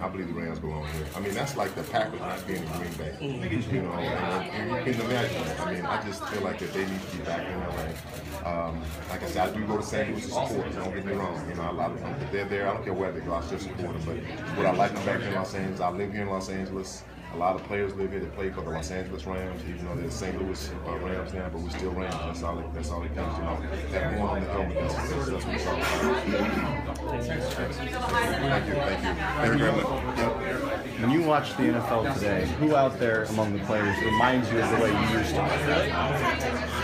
I believe the Rams belong here. I mean, that's like the Packers not being in Green Bay. You know, and you can imagine that. I mean, I just feel like that they need to be back in LA. Like I said, I do go to St. Louis to support. Don't get me wrong. You know, a lot of them, they're there. I don't care where they go. I still support them. But what I like them back in Los Angeles, I live here in Los Angeles. A lot of players live here that play for the Los Angeles Rams, even though they're the St. Louis Rams now, but we're still Rams. That's all it comes, you know. That one on the helmet, that's what it's all about. Thank you. Thank you very much. When you watch the NFL today, who out there among the players reminds you of the way you used to? I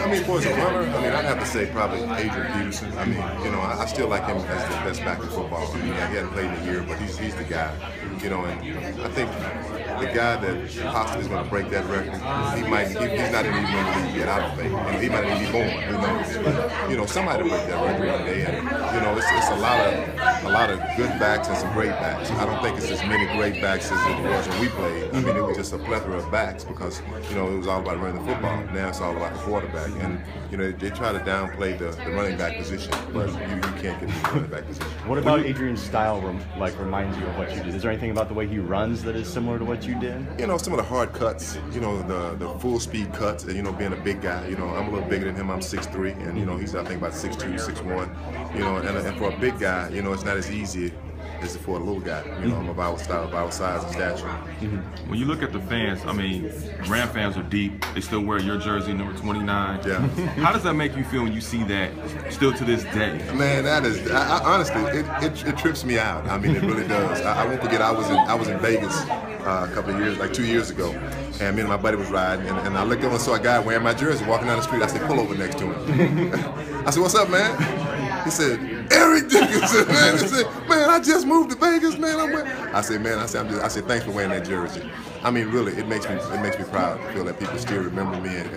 mean, as a runner, I'd have to say probably Adrian Peterson. I mean, you know, I still like him as the best back in football. I mean, he hadn't played in a year, but he's the guy. You know, and I think the guy that possibly is going to break that record, he's not even in the league yet, I don't think. And he might not even be born, who knows. But, you know, somebody will break that record one day. And, you know, it's a lot of good backs and some great backs. I don't think it's as many great backs as it was when we played. I mean, it was just a plethora of backs because, you know, it was all about running the football. Now it's all about the quarterback. And, you know, they try to downplay the running back position, but you can't get the running back position. What about Adrian's style reminds you of what you did? Is there anything about the way he runs that is similar to what you did? You know, some of the hard cuts, you know, the full speed cuts, and, you know, being a big guy, you know, I'm a little bigger than him, I'm 6'3", and, you know, he's, I think, about 6'2", 6'1", you know, and for a big guy, you know, it's not as easy as for a little guy, you know, of our style, of our size and stature. When you look at the fans, I mean, Ram fans are deep. They still wear your jersey, number 29. Yeah. How does that make you feel when you see that still to this day? Man, that is, honestly, it trips me out. I mean, it really does. I won't forget, I was in Vegas a couple of years, like 2 years ago, and me and my buddy was riding, and I looked over and saw a guy wearing my jersey walking down the street. I said, pull over next to him. I said, what's up, man? He said, Eric Dickerson, man. He said, man, I just moved to Vegas, man. I said, man, I said, thanks for wearing that jersey. I mean, really, it makes me proud to feel that people still remember me and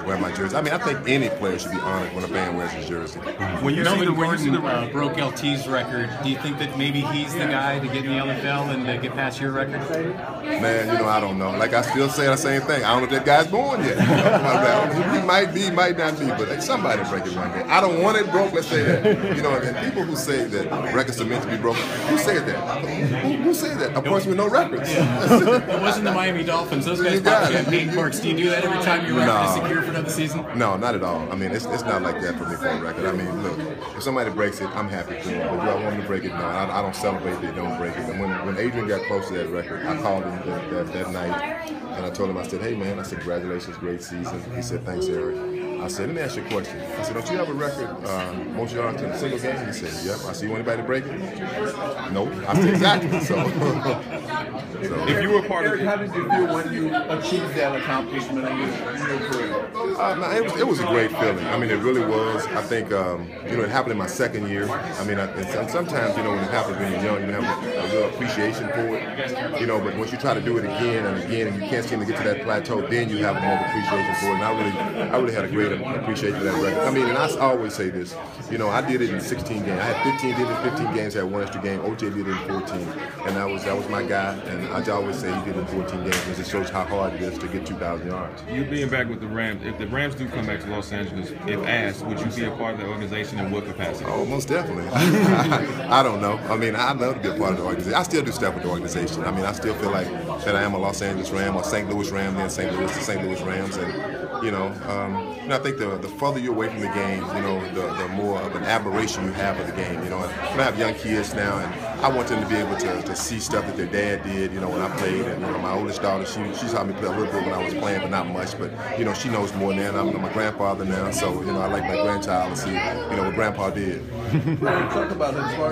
wear my jersey. I mean, I think any player should be honored when a fan wears his jersey. When you see the broke LT's record, do you think that maybe he's the guy to get in the NFL and get past your record? Man, you know, I don't know. Like I still say the same thing. I don't know if that guy's born yet. He might be, might not be, but like, somebody break it one day. I don't want it broke. Let's say that. You know, and people who say that records are meant to be broken, who said that? Who said that? A person with no records. It wasn't the Miami Dolphins. Those guys pop champagne corks. Do you do that every time your record is secure for another season? No, not at all. I mean, it's not like that for me for a record. I mean, look, if somebody breaks it, I'm happy for them. But do I want them to break it? No, I don't celebrate they don't break it. And when Adrian got close to that record, I called him that night, and I told him, I said, hey, man, I said, congratulations, great season. He said, thanks, Eric. I said, let me ask you a question. I said, don't you have a record, most yards in a single game? He said, yep. I said, you want anybody to break it? Nope. I said, exactly. So if you were part of it, how did you feel when you achieved that accomplishment in your career? It was a great feeling. I mean, it really was. I think, you know, it happened in my second year. I mean, and sometimes, you know, when it happens when you're young, you have a real appreciation for it, you know, but once you try to do it again and again and you can't seem to get to that plateau, then you have more appreciation for it. And I really had a great appreciation for that record. I mean, and I always say this, you know, I did it in 16 games. I had 15 games, had one extra game. OJ did it in 14, and that was my guy. And I always say he did it in 14 games because it shows how hard it is to get 2,000 yards. You being back with the Rams, if the Rams do come back to Los Angeles, if asked, would you be a part of the organization in what capacity? Oh, most definitely. I don't know. I mean, I'd love to be a part of the organization. I still do stuff with the organization. I mean, I still feel like that I am a Los Angeles Ram or St. Louis Ram, then St. Louis Rams, and you know, I think the further you're away from the game, you know, the more of an admiration you have of the game. You know, and I have young kids now, and I want them to be able to see stuff that their dad did. You know, when I played, and you know, my oldest daughter, she saw me play a little bit when I was playing, but not much. But you know, she knows more than I'm a grandfather now, so you know, I like my grandchild to see, you know, what Grandpa did. Talk about it as far